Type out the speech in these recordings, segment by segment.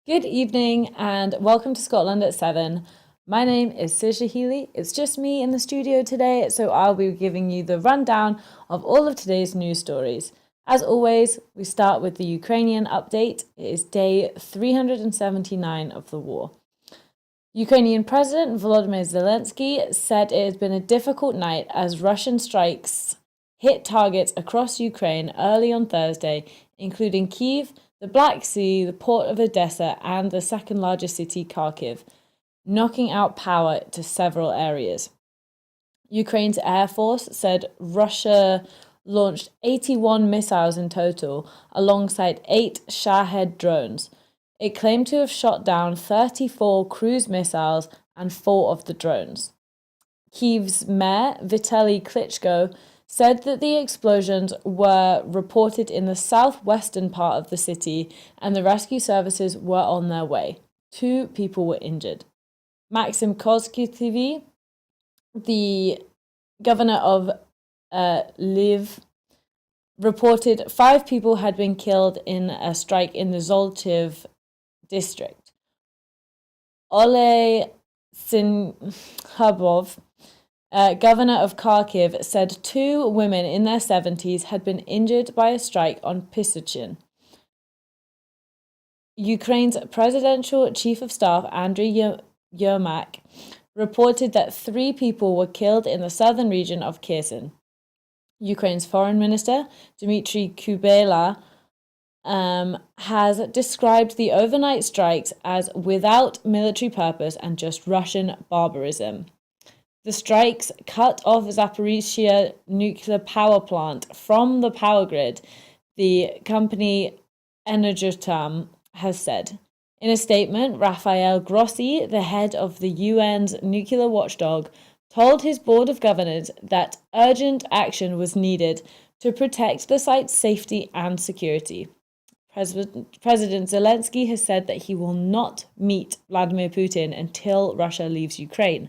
Good evening and welcome to Scotland at 7. My name is Saoirse Healey. It's just me in the studio today, so I'll be giving you the rundown of all of today's news stories. As always, we start with the Ukrainian update. It is day 379 of the war. Ukrainian President Volodymyr Zelensky said it has been a difficult night as Russian strikes hit targets across Ukraine early on Thursday, including Kyiv, the Black Sea, the port of Odessa, and the second largest city, Kharkiv, knocking out power to several areas. Ukraine's Air Force said Russia launched 81 missiles in total, alongside 8 Shahed drones. It claimed to have shot down 34 cruise missiles and 4 of the drones. Kyiv's mayor, Vitaly Klitschko, said that the explosions were reported in the southwestern part of the city and the rescue services were on their way. 2 people were injured. Maxim Kozkitv, the governor of Lviv, reported 5 people had been killed in a strike in the Zoltyiv district. Oleh Sinhabov, governor of Kharkiv, said 2 women in their 70s had been injured by a strike on Pisochin. Ukraine's presidential chief of staff, Andriy Yermak, reported that 3 people were killed in the southern region of Kherson. Ukraine's foreign minister, Dmitry Kuleba, has described the overnight strikes as without military purpose and just Russian barbarism. The strikes cut off Zaporizhzhia nuclear power plant from the power grid, the company Energoatom has said. In a statement, Rafael Grossi, the head of the UN's nuclear watchdog, told his board of governors that urgent action was needed to protect the site's safety and security. President Zelensky has said that he will not meet Vladimir Putin until Russia leaves Ukraine.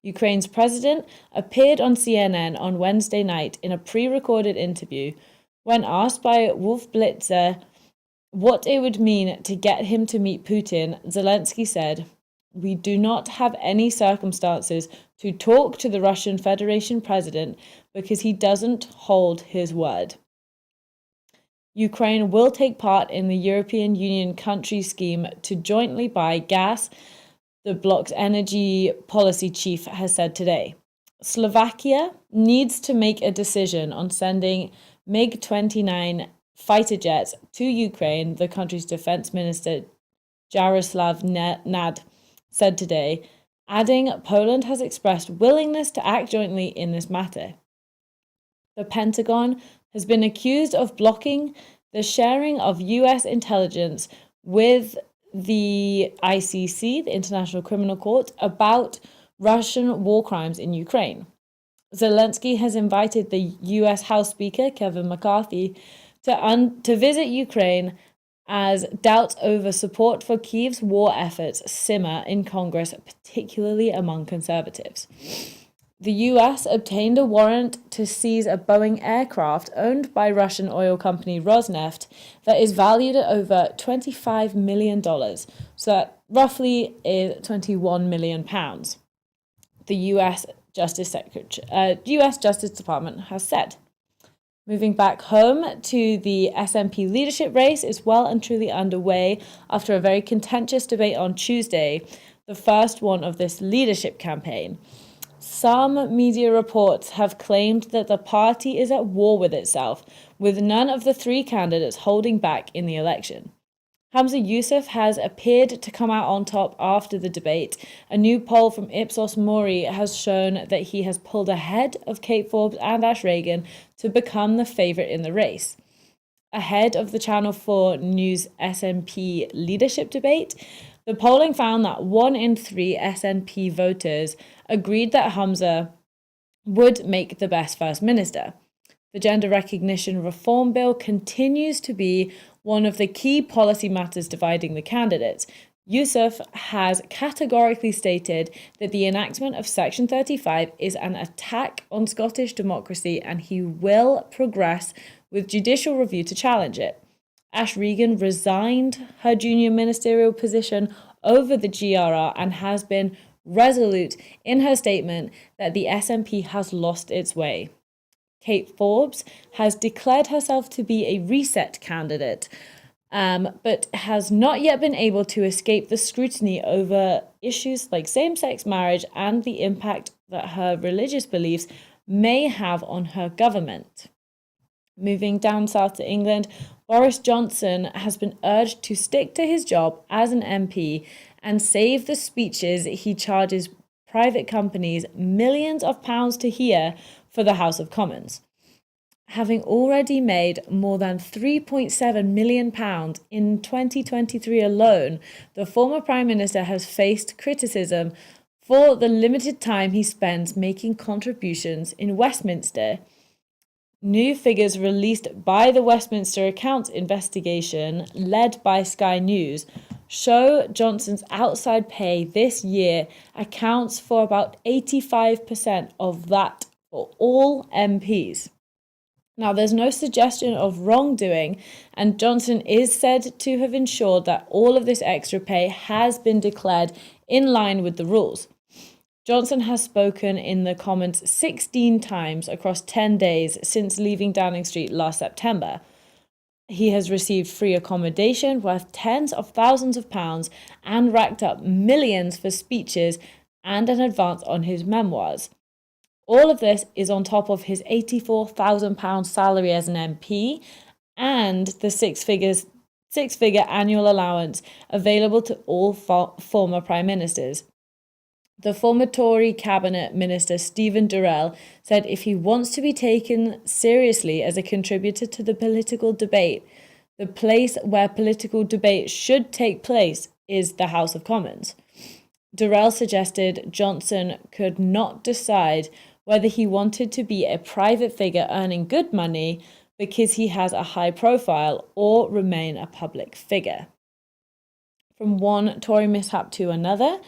Ukraine's president appeared on CNN on Wednesday night in a pre-recorded interview. When asked by Wolf Blitzer what it would mean to get him to meet Putin, Zelensky said, "We do not have any circumstances to talk to the Russian Federation president because he doesn't hold his word." Ukraine will take part in the European Union country scheme to jointly buy gas, the bloc's energy policy chief has said today. Slovakia needs to make a decision on sending MiG-29 fighter jets to Ukraine, the country's defense minister Jaroslav Nad said today, adding Poland has expressed willingness to act jointly in this matter. The Pentagon has been accused of blocking the sharing of US intelligence with the ICC, the International Criminal Court, about Russian war crimes in Ukraine. Zelensky has invited the US House Speaker, Kevin McCarthy, to visit Ukraine as doubts over support for Kyiv's war efforts simmer in Congress, particularly among conservatives. The US obtained a warrant to seize a Boeing aircraft owned by Russian oil company Rosneft that is valued at over $25 million, so that roughly is £21 million. The US Justice Department has said. Moving back home to the SNP leadership race is well and truly underway after a very contentious debate on Tuesday, the first one of this leadership campaign. Some media reports have claimed that the party is at war with itself, with none of the 3 candidates holding back in the election. Hamza Yousaf has appeared to come out on top after the debate. A new poll from Ipsos Mori has shown that he has pulled ahead of Kate Forbes and Ash Reagan to become the favourite in the race. Ahead of the Channel 4 News SNP leadership debate, the polling found that 1 in 3 SNP voters agreed that Hamza would make the best First Minister. The gender recognition reform bill continues to be one of the key policy matters dividing the candidates. Yousaf has categorically stated that the enactment of Section 35 is an attack on Scottish democracy and he will progress with judicial review to challenge it. Ash Regan resigned her junior ministerial position over the GRR and has been resolute in her statement that the SNP has lost its way. Kate Forbes has declared herself to be a reset candidate, but has not yet been able to escape the scrutiny over issues like same-sex marriage and the impact that her religious beliefs may have on her government. Moving down south to England, Boris Johnson has been urged to stick to his job as an MP and save the speeches he charges private companies millions of pounds to hear for the House of Commons. Having already made more than £3.7 million in 2023 alone, the former Prime Minister has faced criticism for the limited time he spends making contributions in Westminster. New figures released by the Westminster Accounts investigation, led by Sky News, show Johnson's outside pay this year accounts for about 85% of that for all MPs. Now, there's no suggestion of wrongdoing, and Johnson is said to have ensured that all of this extra pay has been declared in line with the rules. Johnson has spoken in the Commons 16 times across 10 days since leaving Downing Street last September. He has received free accommodation worth tens of thousands of pounds and racked up millions for speeches and an advance on his memoirs. All of this is on top of his £84,000 salary as an MP and the six-figure annual allowance available to all former Prime Ministers. The former Tory cabinet minister Stephen Durrell said if he wants to be taken seriously as a contributor to the political debate, the place where political debate should take place is the House of Commons. Durrell suggested Johnson could not decide whether he wanted to be a private figure earning good money because he has a high profile or remain a public figure. From one Tory mishap to another,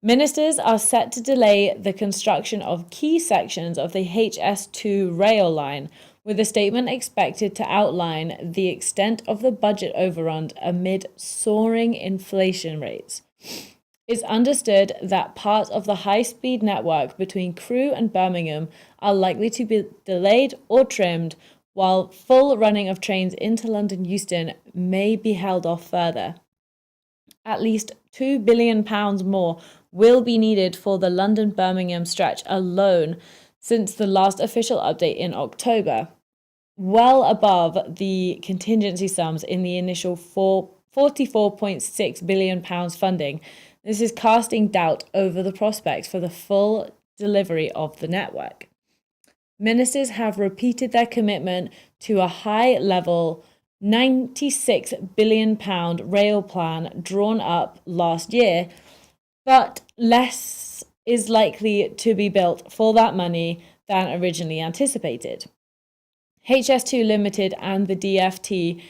ministers are set to delay the construction of key sections of the HS2 rail line, with a statement expected to outline the extent of the budget overrun amid soaring inflation rates. It's understood that parts of the high-speed network between Crewe and Birmingham are likely to be delayed or trimmed, while full running of trains into London Euston may be held off further. At least £2 billion more will be needed for the London-Birmingham stretch alone since the last official update in October, well above the contingency sums in the initial £44.6 billion funding. This is casting doubt over the prospects for the full delivery of the network. Ministers have repeated their commitment to a high-level £96 billion rail plan drawn up last year, but less is likely to be built for that money than originally anticipated. HS2 Limited and the DfT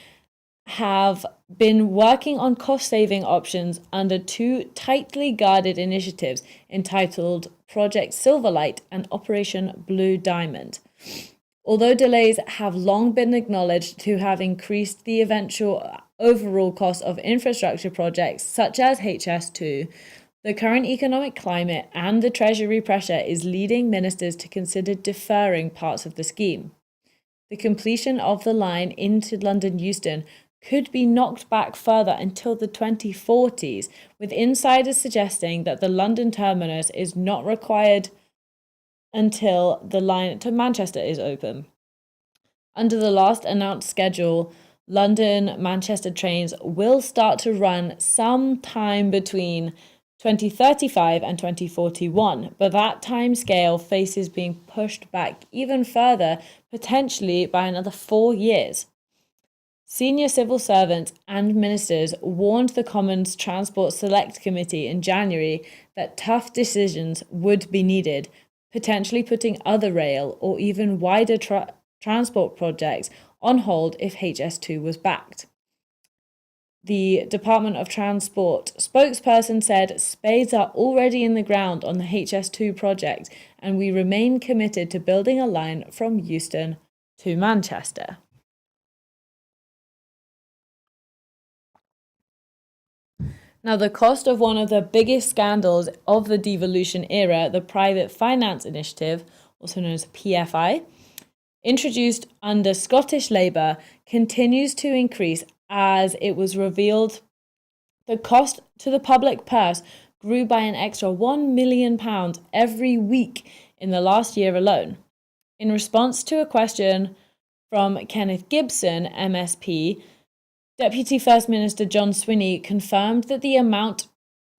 have been working on cost-saving options under two tightly guarded initiatives entitled Project Silverlight and Operation Blue Diamond. Although delays have long been acknowledged to have increased the eventual overall cost of infrastructure projects such as HS2, the current economic climate and the Treasury pressure is leading ministers to consider deferring parts of the scheme. The completion of the line into London Euston could be knocked back further until the 2040s, with insiders suggesting that the London terminus is not required until the line to Manchester is open. Under the last announced schedule, London-Manchester trains will start to run sometime between 2035 and 2041, but that timescale faces being pushed back even further, potentially by another 4 years. Senior civil servants and ministers warned the Commons Transport Select Committee in January that tough decisions would be needed, potentially putting other rail or even wider transport projects on hold if HS2 was backed. The Department of Transport spokesperson said spades are already in the ground on the HS2 project and we remain committed to building a line from Euston to Manchester. Now, the cost of one of the biggest scandals of the devolution era, the Private Finance Initiative, also known as PFI, introduced under Scottish Labour, continues to increase as it was revealed the cost to the public purse grew by an extra £1 million every week in the last year alone. In response to a question from Kenneth Gibson, MSP, Deputy First Minister John Swinney confirmed that the amount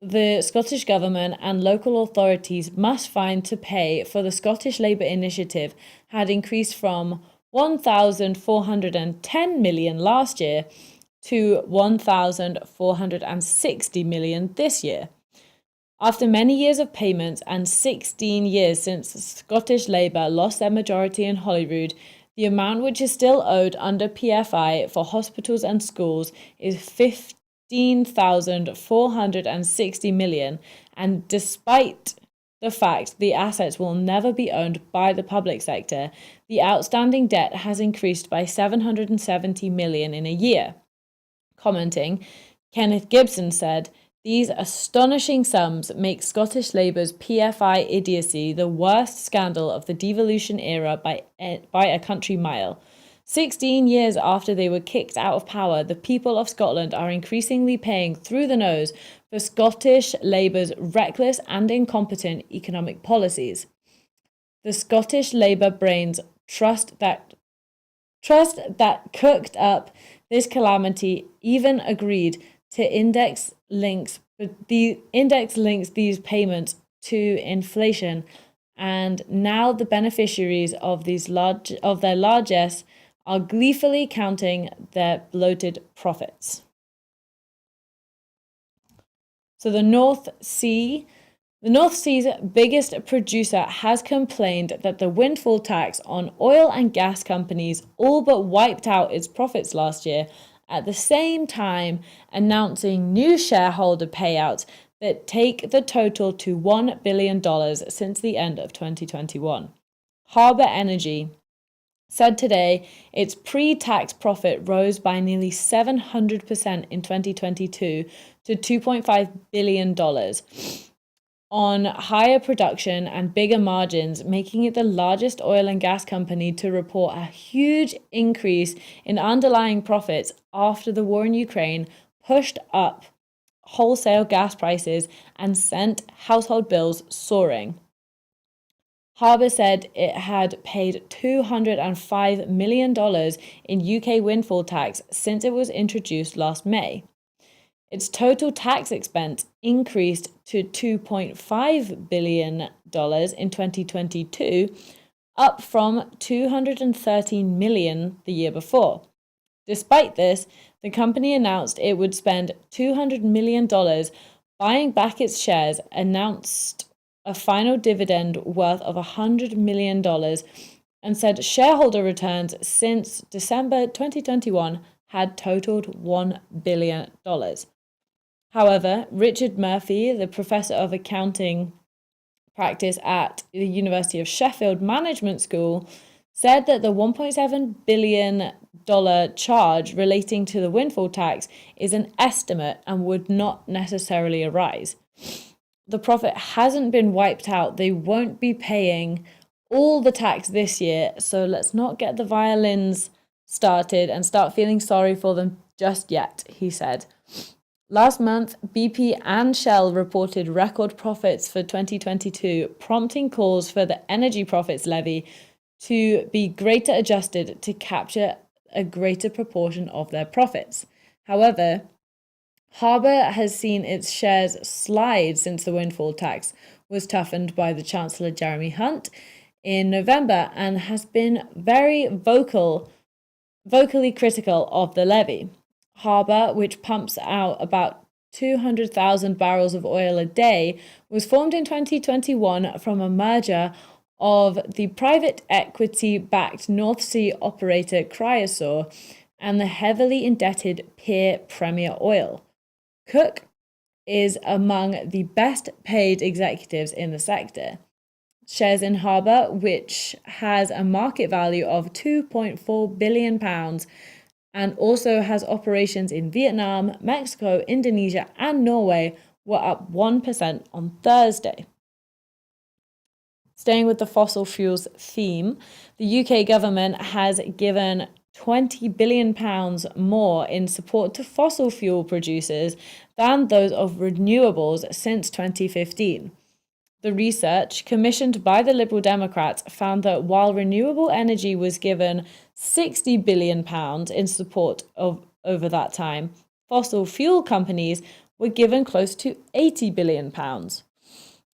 the Scottish Government and local authorities must find to pay for the Scottish Labour Initiative had increased from £1,410 million last year to £1,460 million this year. After many years of payments and 16 years since Scottish Labour lost their majority in Holyrood, the amount which is still owed under PFI for hospitals and schools is £15,460 million, and despite the fact the assets will never be owned by the public sector, the outstanding debt has increased by £770 million in a year. Commenting, Kenneth Gibson said, "These astonishing sums make Scottish Labour's PFI idiocy the worst scandal of the devolution era by a country mile. 16 years after they were kicked out of power, the people of Scotland are increasingly paying through the nose for Scottish Labour's reckless and incompetent economic policies. The Scottish Labour brains trust that cooked up this calamity even agreed to index links these payments to inflation, and now the beneficiaries of their largesse are gleefully counting their bloated profits." So the North Sea's biggest producer has complained that the windfall tax on oil and gas companies all but wiped out its profits last year, at the same time announcing new shareholder payouts that take the total to $1 billion since the end of 2021. Harbour Energy said today its pre-tax profit rose by nearly 700% in 2022 to $2.5 billion on higher production and bigger margins, making it the largest oil and gas company to report a huge increase in underlying profits after the war in Ukraine pushed up wholesale gas prices and sent household bills soaring. Harbour said it had paid $205 million in UK windfall tax since it was introduced last May. Its total tax expense increased to $2.5 billion in 2022, up from $213 million the year before. Despite this, the company announced it would spend $200 million buying back its shares, announced a final dividend worth of $100 million, and said shareholder returns since December 2021 had totaled $1 billion. However, Richard Murphy, the professor of accounting practice at the University of Sheffield Management School, said that the $1.7 billion charge relating to the windfall tax is an estimate and would not necessarily arise. The profit hasn't been wiped out. They won't be paying all the tax this year, so let's not get the violins started and start feeling sorry for them just yet, he said. Last month, BP and Shell reported record profits for 2022, prompting calls for the Energy Profits Levy to be greater adjusted to capture a greater proportion of their profits. However, Harbour has seen its shares slide since the windfall tax was toughened by the Chancellor Jeremy Hunt in November, and has been very vocally critical of the levy. Harbour, which pumps out about 200,000 barrels of oil a day, was formed in 2021 from a merger of the private equity-backed North Sea operator Cryosor and the heavily indebted peer Premier Oil. Cook is among the best paid executives in the sector. Shares in Harbour, which has a market value of £2.4 billion, and also has operations in Vietnam, Mexico, Indonesia, and Norway, were up 1% on Thursday. Staying with the fossil fuels theme, the UK government has given £20 billion more in support to fossil fuel producers than those of renewables since 2015. The research, commissioned by the Liberal Democrats, found that while renewable energy was given £60 billion in support over that time, fossil fuel companies were given close to £80 billion.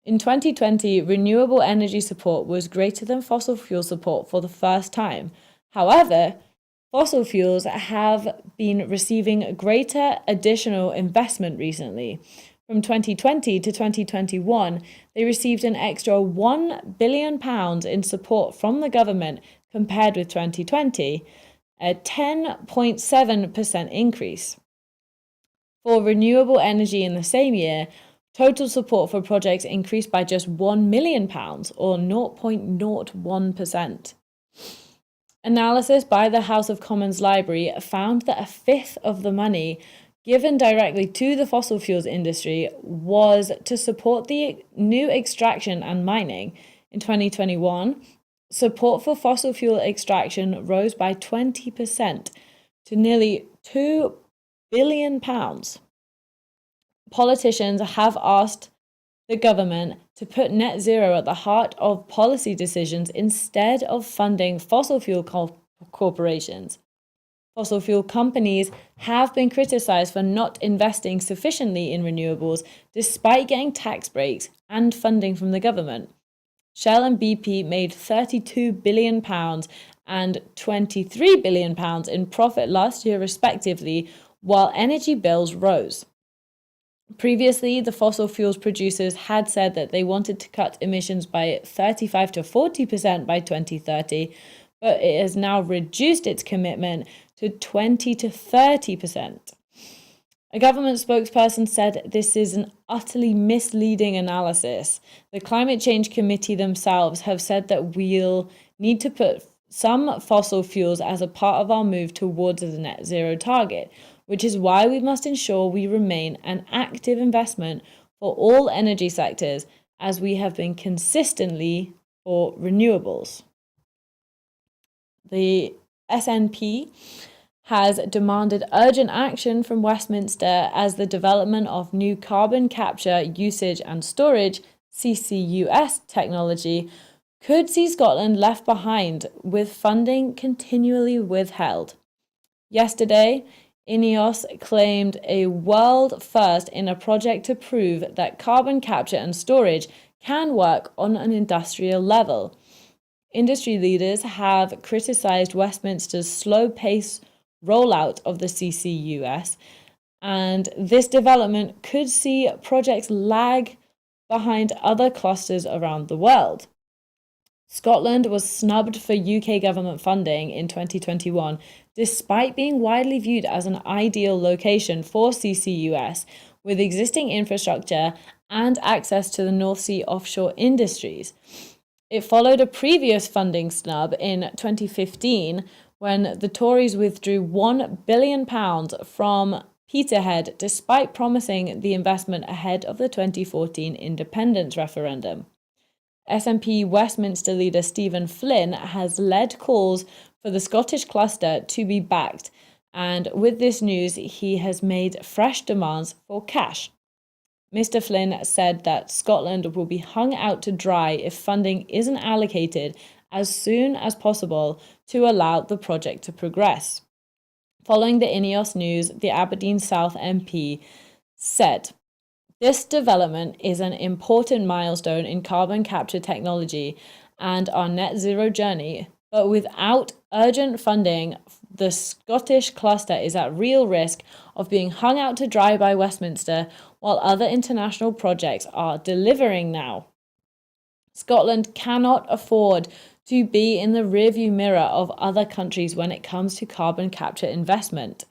In 2020, renewable energy support was greater than fossil fuel support for the first time. However, fossil fuels have been receiving greater additional investment recently. From 2020 to 2021, they received an extra £1 billion in support from the government compared with 2020, a 10.7% increase. For renewable energy in the same year, total support for projects increased by just £1 million, or 0.01%. Analysis by the House of Commons Library found that a fifth of the money given directly to the fossil fuels industry was to support the new extraction and mining. In 2021, support for fossil fuel extraction rose by 20% to nearly £2 billion. Politicians have asked the government to put net zero at the heart of policy decisions instead of funding fossil fuel corporations. Fossil fuel companies have been criticised for not investing sufficiently in renewables despite getting tax breaks and funding from the government. Shell and BP made £32 billion and £23 billion in profit last year, respectively, while energy bills rose. Previously, the fossil fuels producers had said that they wanted to cut emissions by 35 to 40% by 2030, but it has now reduced its commitment to 20 to 30%. A government spokesperson said this is an utterly misleading analysis. The Climate Change Committee themselves have said that we'll need to put some fossil fuels as a part of our move towards the net zero target, which is why we must ensure we remain an active investment for all energy sectors, as we have been consistently for renewables. The SNP has demanded urgent action from Westminster as the development of new carbon capture, usage and storage (CCUS) technology could see Scotland left behind, with funding continually withheld. Yesterday, INEOS claimed a world first in a project to prove that carbon capture and storage can work on an industrial level. Industry leaders have criticised Westminster's slow-paced rollout of the CCUS, and this development could see projects lag behind other clusters around the world. Scotland was snubbed for UK government funding in 2021, despite being widely viewed as an ideal location for CCUS, with existing infrastructure and access to the North Sea offshore industries. It followed a previous funding snub in 2015 when the Tories withdrew £1 billion from Peterhead despite promising the investment ahead of the 2014 independence referendum. SNP Westminster leader Stephen Flynn has led calls for the Scottish cluster to be backed, and with this news he has made fresh demands for cash. Mr. Flynn said that Scotland will be hung out to dry if funding isn't allocated as soon as possible to allow the project to progress. Following the INEOS news, the Aberdeen South MP said, "This development is an important milestone in carbon capture technology and our net zero journey, but without urgent funding, the Scottish cluster is at real risk of being hung out to dry by Westminster while other international projects are delivering now. Scotland cannot afford to be in the rearview mirror of other countries when it comes to carbon capture investment.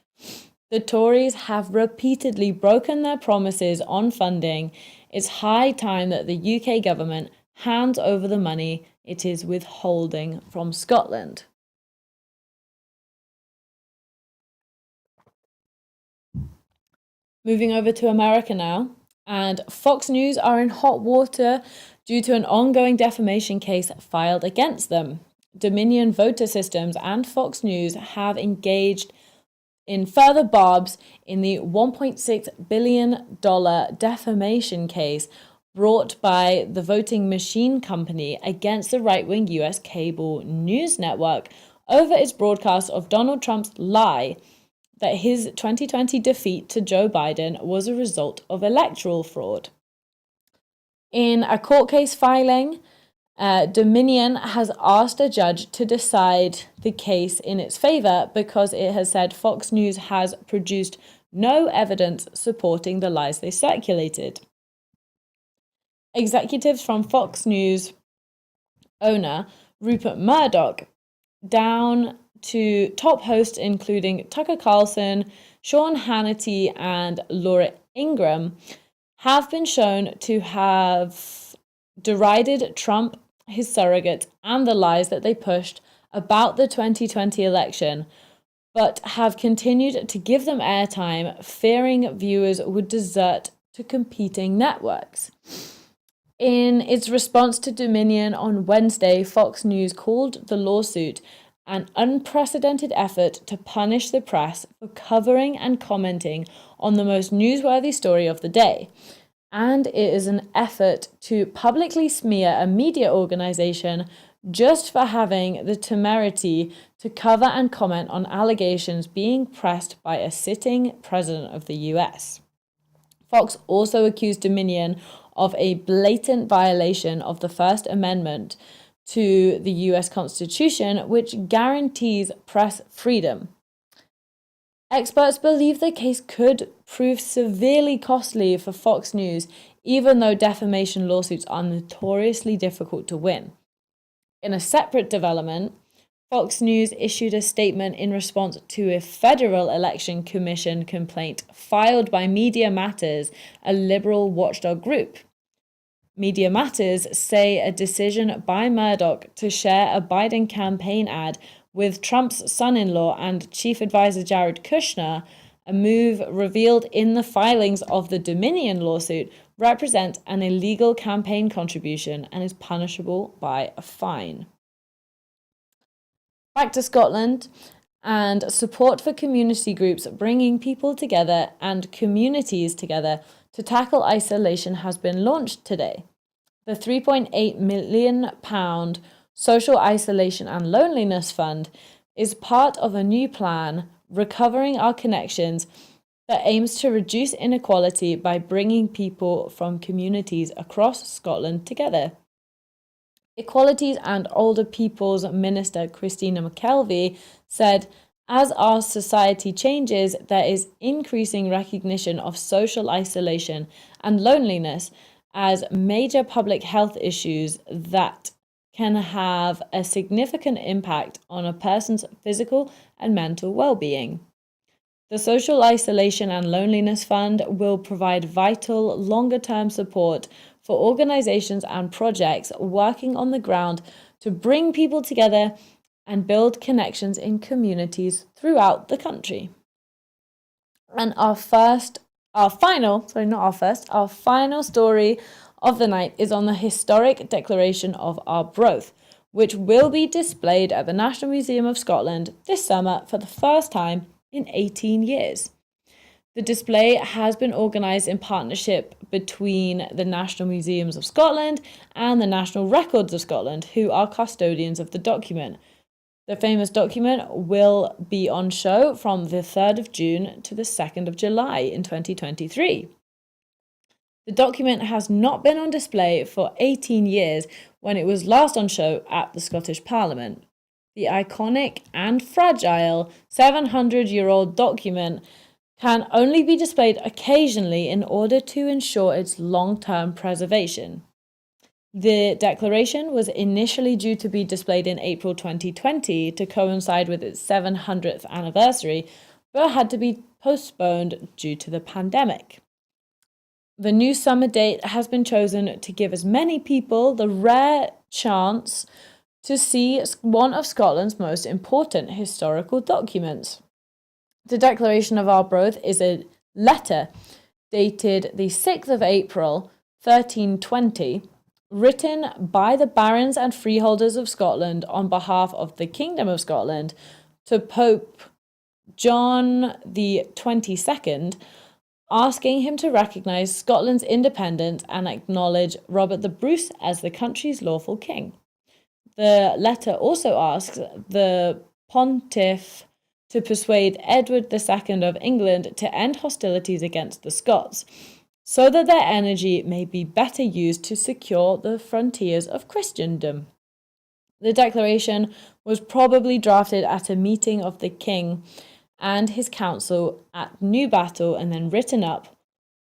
The Tories have repeatedly broken their promises on funding. It's high time that the UK government hands over the money it is withholding from Scotland." Moving over to America now, and Fox News are in hot water due to an ongoing defamation case filed against them. Dominion Voter Systems and Fox News have engaged in further barbs in the $1.6 billion defamation case brought by the voting machine company against the right-wing US cable news network over its broadcast of Donald Trump's lie that his 2020 defeat to Joe Biden was a result of electoral fraud. In a court case filing, Dominion has asked a judge to decide the case in its favor because it has said Fox News has produced no evidence supporting the lies they circulated. Executives from Fox News owner Rupert Murdoch down to top hosts including Tucker Carlson, Sean Hannity, and Laura Ingraham have been shown to have derided Trump, his surrogates, and the lies that they pushed about the 2020 election, but have continued to give them airtime, fearing viewers would desert to competing networks. In its response to Dominion on Wednesday, Fox News called the lawsuit an unprecedented effort to punish the press for covering and commenting on the most newsworthy story of the day. And it is an effort to publicly smear a media organization just for having the temerity to cover and comment on allegations being pressed by a sitting president of the US. Fox also accused Dominion of a blatant violation of the First Amendment to the US Constitution, which guarantees press freedom. Experts believe the case could prove severely costly for Fox News, even though defamation lawsuits are notoriously difficult to win. In a separate development, Fox News issued a statement in response to a federal election commission complaint filed by Media Matters, a liberal watchdog group. Media Matters say a decision by Murdoch to share a Biden campaign ad with Trump's son-in-law and chief advisor Jared Kushner, a move revealed in the filings of the Dominion lawsuit, represents an illegal campaign contribution and is punishable by a fine. Back to Scotland, and support for community groups bringing people together and communities together to tackle isolation has been launched today. The £3.8 million Social Isolation and Loneliness Fund is part of a new plan, Recovering Our Connections, that aims to reduce inequality by bringing people from communities across Scotland together. Equalities and Older People's Minister Christina McKelvey said, "As our society changes, there is increasing recognition of social isolation and loneliness as major public health issues that can have a significant impact on a person's physical and mental well-being. The Social Isolation and Loneliness Fund will provide vital, longer-term support for organizations and projects working on the ground to bring people together and build connections in communities throughout the country." And our final story of the night is on the historic Declaration of Arbroath, which will be displayed at the National Museum of Scotland this summer for the first time in 18 years. The display has been organised in partnership between the National Museums of Scotland and the National Records of Scotland, who are custodians of the document. The famous document will be on show from the 3rd of June to the 2nd of July in 2023. The document has not been on display for 18 years when it was last on show at the Scottish Parliament. The iconic and fragile 700-year-old document can only be displayed occasionally in order to ensure its long-term preservation. The declaration was initially due to be displayed in April 2020 to coincide with its 700th anniversary, but had to be postponed due to the pandemic. The new summer date has been chosen to give as many people the rare chance to see one of Scotland's most important historical documents. The Declaration of Arbroath is a letter dated the 6th of April, 1320, written by the barons and freeholders of Scotland on behalf of the Kingdom of Scotland to Pope John the 22nd, asking him to recognise Scotland's independence and acknowledge Robert the Bruce as the country's lawful king. The letter also asks the pontiff to persuade Edward II of England to end hostilities against the Scots, so that their energy may be better used to secure the frontiers of Christendom. The declaration was probably drafted at a meeting of the king and his council at Newbattle and then written up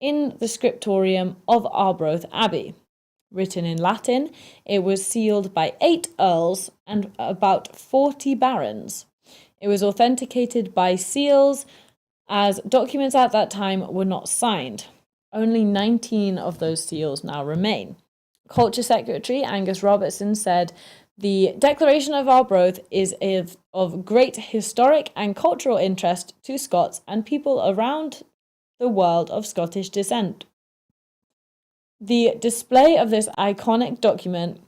in the scriptorium of Arbroath Abbey. Written in Latin, it was sealed by 8 earls and about 40 barons. It was authenticated by seals, as documents at that time were not signed. Only 19 of those seals now remain. Culture Secretary Angus Robertson said, "The Declaration of Arbroath is of great historic and cultural interest to Scots and people around the world of Scottish descent. The display of this iconic document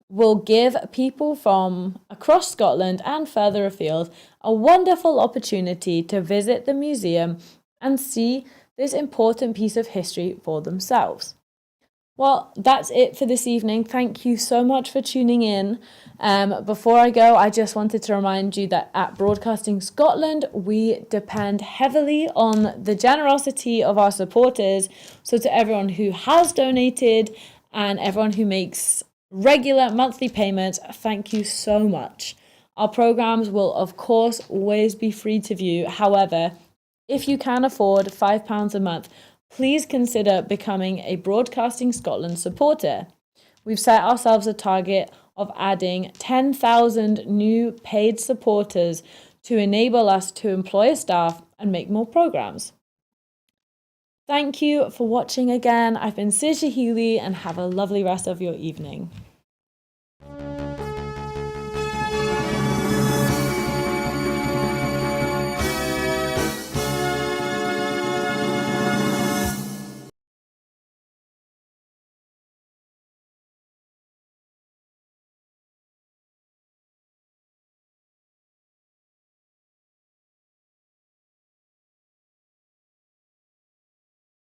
will give people from across Scotland and further afield a wonderful opportunity to visit the museum and see this important piece of history for themselves." Well, that's it for this evening. Thank you so much for tuning in. Before I go, I just wanted to remind you that at Broadcasting Scotland, we depend heavily on the generosity of our supporters. So to everyone who has donated and everyone who makes regular monthly payments, thank you so much. Our programs will, of course, always be free to view. However, if you can afford £5 a month, please consider becoming a Broadcasting Scotland supporter. We've set ourselves a target of adding 10,000 new paid supporters to enable us to employ staff and make more programs. Thank you for watching again. I've been Saoirse Healey, and have a lovely rest of your evening.